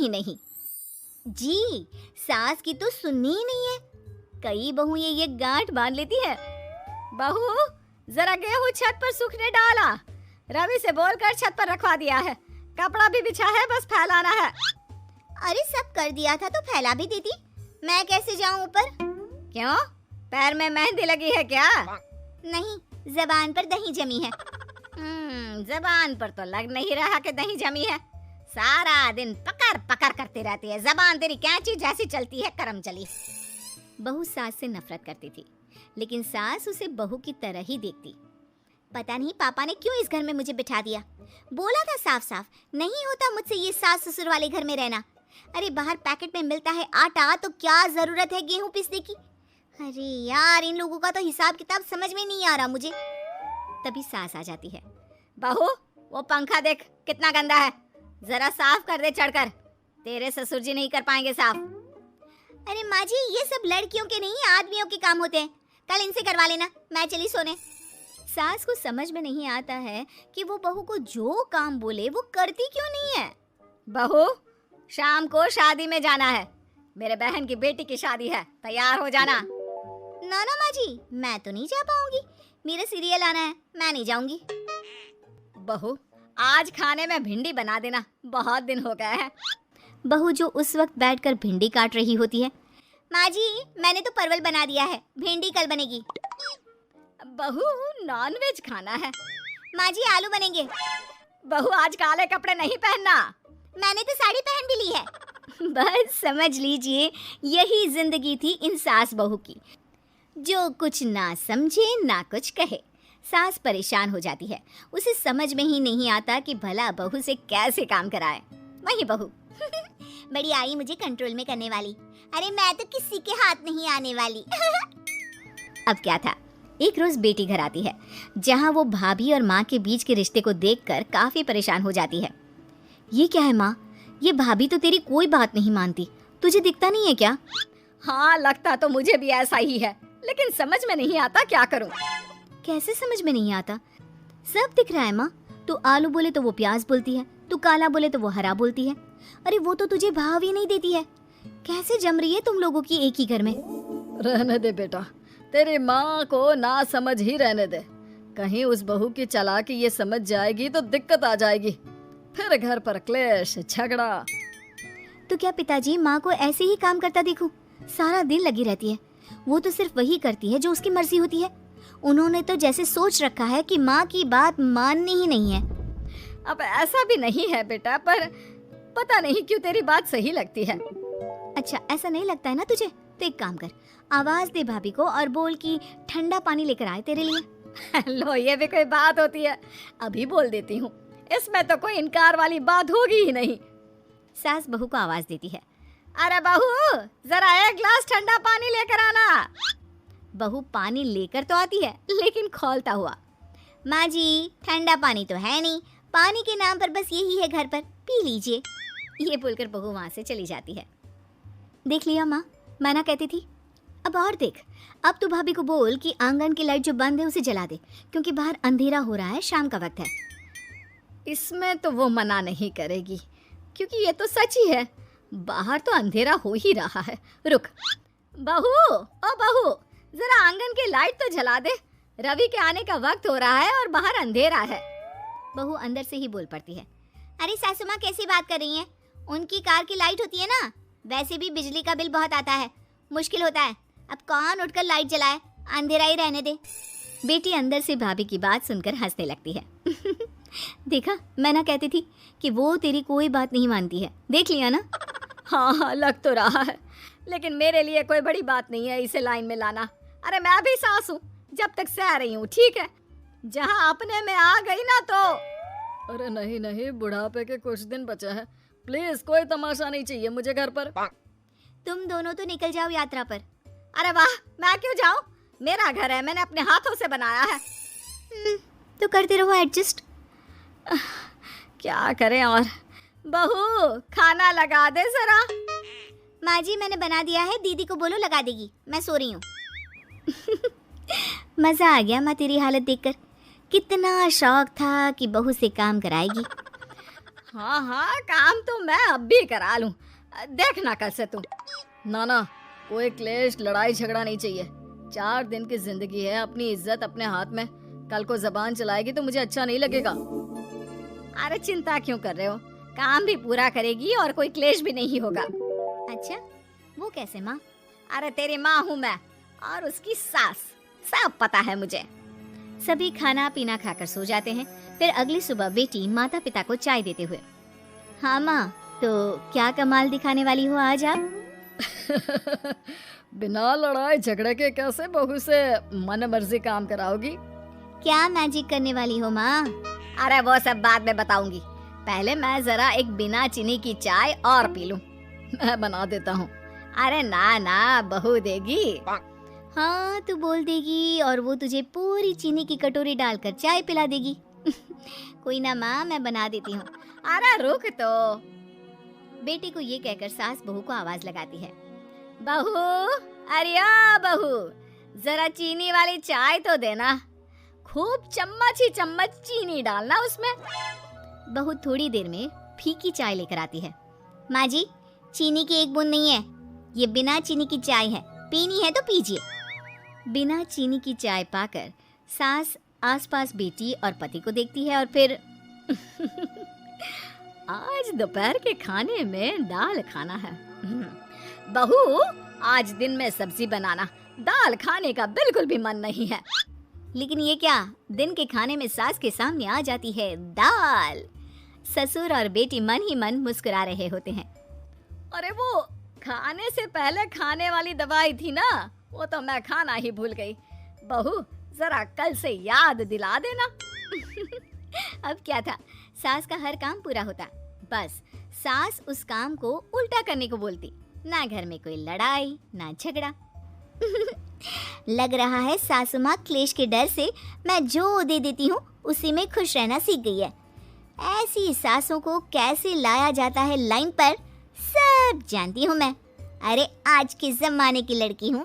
ही नहीं। जी, सास की तो सुननी ही नहीं है। कई बहू ये गांठ बांध लेती है। बहू, जरा गेहूं छत पर सूखने डाला। रवि से बोलकर छत पर रखवा दिया है। कपड़ा भी बिछा है, बस फैलाना है। अरे सब कर दिया था तो फैला भी देती। मैं कैसे जाऊं ऊपर? क्यों, पैर में मेहंदी लगी है क्या? नहीं, जबान पर दही जमी है। जबान पर तो लग नहीं रहा कि दही जमी है। सारा दिन पकड़ पकड़ करती रहती है। जबान तेरी कैंची जैसी चलती है, करम चली। बहू सास से नफरत करती थी, लेकिन सास उसे बहू की तरह ही देखती। पता नहीं पापा ने क्यों इस घर में मुझे बिठा दिया। बोला था साफ साफ, नहीं होता मुझसे ये सास ससुर वाले घर में रहना। अरे बाहर पैकेट में मिलता है आटा, तो क्या जरूरत है गेहूं पीसने की। अरे यार, इन लोगों का तो हिसाब किताब समझ में नहीं आ रहा मुझे। तभी सास आ जाती है। बहू, वो पंखा देख कितना गंदा है, जरा साफ कर दे चढ़कर। तेरे ससुर जी नहीं कर पाएंगे साफ। अरे माँ जी, ये सब लड़कियों के नहीं आदमियों के काम होते हैं। कल इनसे करवा लेना, मैं चली सोने। सास को समझ में नहीं आता है कि वो बहू को जो काम बोले वो करती क्यों नहीं है। बहू, शाम को शादी में जाना है। मेरे बहन की बेटी की शादी है, तैयार हो जाना। ना ना माँ जी, मैं तो नहीं जा पाऊंगी। मेरा सीरियल आना है, मैं नहीं जाऊंगी। बहू, आज खाने में भिंडी बना देना, बहुत दिन हो गए हैं। बहू जो उस वक्त बैठकर भिंडी काट रही होती है। माँ जी, मैंने तो परवल बना दिया है, भिंडी कल बनेगी। बहू, नॉनवेज खाना है। माँ जी, आलू बनेंगे। बहू, आज काले कपड़े नहीं पहनना। मैंने तो साड़ी पहन भी ली है। बस समझ लीजिए, यही जिंदगी थी इन सास बहू की, जो कुछ ना समझे ना कुछ कहे। सास परेशान हो जाती है, उसे समझ में ही नहीं आता कि भला बहू से कैसे काम कराए। वही बहू बड़ी आई मुझे कंट्रोल में करने वाली। अरे मैं तो किसी के हाथ नहीं आने वाली। अब क्या था, एक रोज बेटी घर आती है, जहाँ वो भाभी और माँ के बीच के रिश्ते को देखकर काफी परेशान हो जाती है। ये क्या है माँ, ये भाभी तो तेरी कोई बात नहीं मानती, तुझे दिखता नहीं है क्या? हाँ, लगता तो मुझे भी ऐसा ही है, लेकिन समझ में नहीं आता क्या करूं। कैसे समझ में नहीं आता? सब दिख रहा है माँ। तू आलू बोले तो वो प्याज बोलती है, तू काला बोले तो वो हरा बोलती है। अरे वो तो तुझे भाव ही नहीं देती है। कैसे जम रही है तुम लोगों की एक ही घर में? रहने दे बेटा, तेरी माँ को ना समझ ही रहने दे। कहीं उस बहू की चालाकी ये समझ जाएगी तो दिक्कत आ जाएगी, फिर घर पर क्लेश झगड़ा। तो क्या पिताजी माँ को ऐसे ही काम करता देखूं? सारा दिन लगी रहती है। वो तो सिर्फ वही करती है जो उसकी मर्जी होती है। उन्होंने तो जैसे सोच रखा है कि माँ की बात माननी ही नहीं है। अब ऐसा भी नहीं है बेटा, पर पता नहीं क्यों तेरी बात सही लगती है। अच्छा, ऐसा नहीं लगता है ना तुझे? तो एक काम कर, आवाज दे भाभी को और बोल कि ठंडा पानी लेकर आए तेरे लिए। लो, ये भी कोई बात होती है? अभी बोल देती हूँ, इसमें तो कोई इनकार वाली बात होगी ही नहीं। सास बहू को आवाज देती है। अरे बहू, जरा एक गिलास ठंडा पानी लेकर आना। बहू पानी लेकर तो आती है, लेकिन खौलता हुआ। माँ जी, ठंडा पानी तो है नहीं, पानी के नाम पर बस यही है घर पर, पी लीजिए। ये बोलकर बहू वहां से चली जाती है। देख लिया माँ, मैं ना कहती थी। अब और देख, अब तू भाभी को बोल कि आंगन की लाइट जो बंद है उसे जला दे, क्योंकि बाहर अंधेरा हो रहा है, शाम का वक्त है। इसमें तो वो मना नहीं करेगी, क्योंकि ये तो सच ही है, बाहर तो अंधेरा हो ही रहा है। रुक बहू, ओ बहू, जरा आंगन की लाइट तो जला दे, रवि के आने का वक्त हो रहा है और बाहर अंधेरा है। बहू अंदर से ही बोल पड़ती है। अरे सासू माँ, कैसी बात कर रही हैं? उनकी कार की लाइट होती है ना, वैसे भी बिजली का बिल बहुत आता है, मुश्किल होता है। अब कौन उठकर लाइट जलाए, अंधेरा ही रहने दे। बेटी अंदर से भाभी की बात सुनकर हंसने लगती है। देखा, मैं ना कहती थी कि वो तेरी कोई बात नहीं मानती है, देख लिया ना। हाँ, लग तो रहा है, लेकिन मेरे लिए कोई बड़ी बात नहीं है इसे लाइन में लाना। अरे मैं भी सास हूँ, जब तक सह रही हूँ, ठीक है? जहाँ अपने में आ गई ना तो। अरे नहीं नहीं, बुढ़ापे के कुछ दिन बचे हैं, प्लीज कोई तमाशा नहीं चाहिए मुझे घर पर। तुम दोनों तो निकल जाओ यात्रा पर। अरे वाह, मैं क्यों जाऊँ? मेरा घर है, मैंने अपने हाथों से बनाया है। तो करते रहो एडजस्ट। क्या करें और। बहू, खाना लगा दे जरा। माँ जी, मैंने बना दिया है, दीदी को बोलो लगा देगी, मैं सो रही हूँ। मजा आ गया माँ तेरी हालत देखकर। कितना शौक था कि बहू से काम कराएगी। हाँ हाँ, काम तो मैं अब भी करा लूं, देखना कल से तू। ना कोई क्लेश लड़ाई झगड़ा नहीं चाहिए। 4 दिन की जिंदगी है, अपनी इज्जत अपने हाथ में। कल को जबान चलाएगी तो मुझे अच्छा नहीं लगेगा। अरे चिंता क्यों कर रहे हो, काम भी पूरा करेगी और कोई क्लेश भी नहीं होगा। अच्छा, वो कैसे माँ? अरे तेरी माँ हूँ मैं और उसकी सास, सब पता है मुझे। सभी खाना पीना खाकर सो जाते हैं। फिर अगली सुबह बेटी माता पिता को चाय देते हुए, हाँ माँ, तो क्या कमाल दिखाने वाली हो आज आप? बिना लड़ाई झगड़े के कैसे बहू से मन मर्जी काम कराओगी? क्या मैजिक करने वाली हो माँ? अरे वो सब बाद में बताऊंगी, पहले मैं जरा एक बिना चीनी की चाय और पी लूं। मैं बना देता हूँ। अरे ना बहू देगी। हाँ, तू बोल देगी और वो तुझे पूरी चीनी की कटोरी डालकर चाय पिला देगी। कोई ना माँ, मैं बना देती हूँ। अरे रुक तो। बेटी को ये कहकर सास बहू को आवाज लगाती है, बहू, अरे आ बहू, जरा चीनी वाली चाय तो देना। खूब चम्मच ही चम्मच चीनी डालना उसमें। बहू थोड़ी देर में फीकी चाय लेकर आती है। माँ जी, चीनी की एक बूंद नहीं है, ये बिना चीनी की चाय है, पीनी है तो पीजिए। बिना चीनी की चाय पाकर सास आसपास बेटी और पति को देखती है और फिर आज दोपहर के खाने में दाल खाना है। बहू, आज दिन में सब्जी बनाना, दाल खाने का बिल्कुल भी मन नहीं है। लेकिन ये क्या, दिन के खाने में सास के सामने आ जाती है दाल। ससुर और बेटी मन ही मन मुस्कुरा रहे होते हैं। अरे वो खाने से पहले खाने वाली दवाई थी ना, वो तो मैं खाना ही भूल गई। बहू, जरा कल से याद दिला देना। अब क्या था, सास का हर काम पूरा होता, बस सास उस काम को उल्टा करने को बोलती। ना घर में कोई लड़ाई ना झगड़ा। लग रहा है सासू माँ क्लेश के डर से मैं जो दे देती हूँ उसी में खुश रहना सीख गई है। ऐसी सासों को कैसे लाया जाता है लाइन पर, सब जानती हूँ मैं। अरे आज के जमाने की लड़की हूँ।